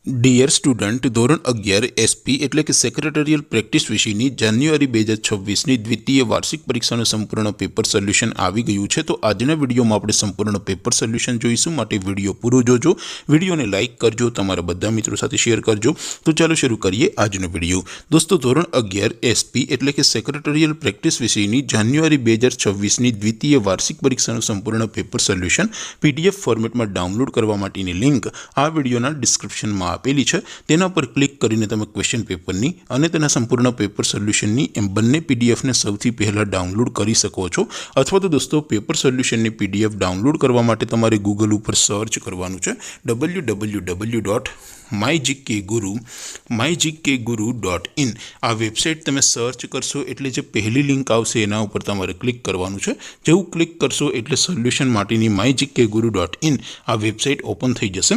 Dear student, ધોરણ 11 SP એટલે કે સેક્રેટરીયલ પ્રેક્ટિસ વિષયની જાન્યુઆરી 2026ની દ્વિતીય વાર્ષિક પરીક્ષાનું સંપૂર્ણ પેપર સોલ્યુશન આવી ગયું છે। તો આજના વિડીયોમાં આપણે સંપૂર્ણ પેપર સોલ્યુશન જોઈશું, માટે વિડીયો પૂરો જોજો, વિડીયોને લાઇક કરજો, તમારા બધા મિત્રો સાથે શેર કરજો। તો ચાલો શરૂ કરીએ આજનો વિડીયો। દોસ્તો, ધોરણ 11 એસપી એટલે કે સેક્રેટરીયલ પ્રેક્ટિસ વિષયની જાન્યુઆરી 2026ની દ્વિતીય વાર્ષિક પરીક્ષાનું સંપૂર્ણ પેપર સોલ્યુશન પીડીએફ ફોર્મેટમાં ડાઉનલોડ કરવા માટેની લિંક આ વિડીયોના ડિસ્ક્રિપ્શનમાં આપેલી છે। તેના પર ક્લિક કરીને તમે ક્વેશ્ચન પેપરની અને તેના સંપૂર્ણ પેપર સોલ્યુશનની એમ બંને પીડીએફને સૌથી પહેલાં ડાઉનલોડ કરી શકો છો। અથવા તો દોસ્તો, પેપર સોલ્યુશનની પીડીએફ ડાઉનલોડ કરવા માટે તમારે ગૂગલ ઉપર સર્ચ કરવાનું છે www.mygkguru.in। આ વેબસાઇટ તમે સર્ચ કરશો એટલે જે પહેલી લિંક આવશે એના ઉપર તમારે ક્લિક કરવાનું છે। જેવું ક્લિક કરશો એટલે સોલ્યુશન માટેની mygkguru.in આ વેબસાઇટ ઓપન થઈ જશે।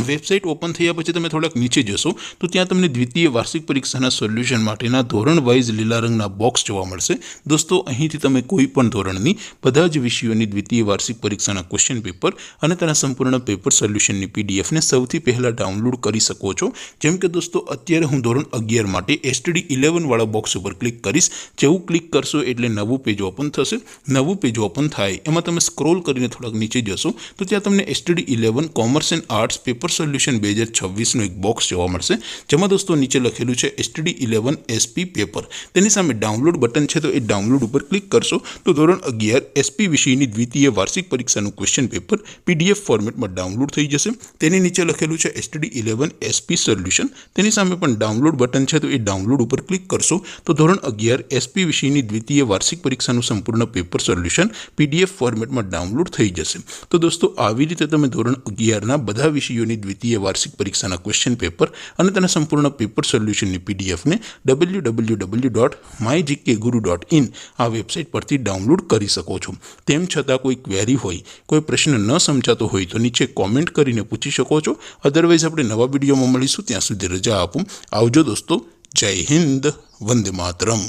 વેબસાઇટ ઓપન થયા પછી તમે થોડાક નીચે જશો તો ત્યાં તમને દ્વિતીય વાર્ષિક પરીક્ષાના સોલ્યુશન માટેના ધોરણ વાઇઝ લીલા રંગના બોક્સ જોવા મળશે। દોસ્તો, અહીંથી તમે કોઈ પણ ધોરણની બધા જ વિષયોની દ્વિતીય વાર્ષિક પરીક્ષાના ક્વેશ્ચન પેપર અને તેના સંપૂર્ણ પેપર સોલ્યુશનની પીડીએફને સૌથી પહેલાં ડાઉનલોડ કરી શકો છો। જેમ કે દોસ્તો, અત્યારે હું ધોરણ 11 માટે STD 11 વાળા બોક્સ ઉપર ક્લિક કરીશ। જેવું ક્લિક કરશો એટલે નવું પેજ ઓપન થશે। નવું પેજ ઓપન થાય એમાં તમે સ્ક્રોલ કરીને થોડાક નીચે જશો તો ત્યાં તમને STD 11 commerce and arts paper solution 2026નું એક બોક્સ જોવા મળશે, જેમાં દોસ્તો નીચે લખેલું છે STD 11 SP પેપર। તેની સામે ડાઉનલોડ બટન છે, તો એ ડાઉનલોડ ઉપર ક્લિક કરશો તો ધોરણ 11 SP વિષયની દ્વિતીય વાર્ષિક પરીક્ષાનું ક્વેશ્ચન પેપર PDF ફોર્મેટમાં ડાઉનલોડ થઈ જશે। તેની નીચે લખેલું છે STD 11 SP સોલ્યુશન। તેની સામે પણ ડાઉનલોડ બટન છે, તો એ ડાઉનલોડ ઉપર ક્લિક કરશો તો ધોરણ 11 SP વિષયની દ્વિતીય વાર્ષિક પરીક્ષાનું સંપૂર્ણ પેપર સોલ્યુશન PDF ફોર્મેટમાં ડાઉનલોડ થઈ જશે। તો દોસ્તો, આવી રીતે તમે ધોરણ 11ના બધા વિષયોની દ્વિતીય વાર્ષિક પરીક્ષાના ક્વેશ્ચન પેપર અને તેના સંપૂર્ણ પેપર સોલ્યુશનની પીડીએફને www.mygkguru.in આ વેબસાઇટ પરથી ડાઉનલોડ કરી શકો છો। તેમ છતાં કોઈ ક્વેરી હોય, કોઈ પ્રશ્ન ન સમજાતો હોય તો નીચે કોમેન્ટ કરીને પૂછી શકો છો। અદરવાઇઝ આપણે નવા વિડીયોમાં મળીશું, ત્યાં સુધી રજા આપું। આવજો દોસ્તો, જય હિન્દ, વંદે માતરમ।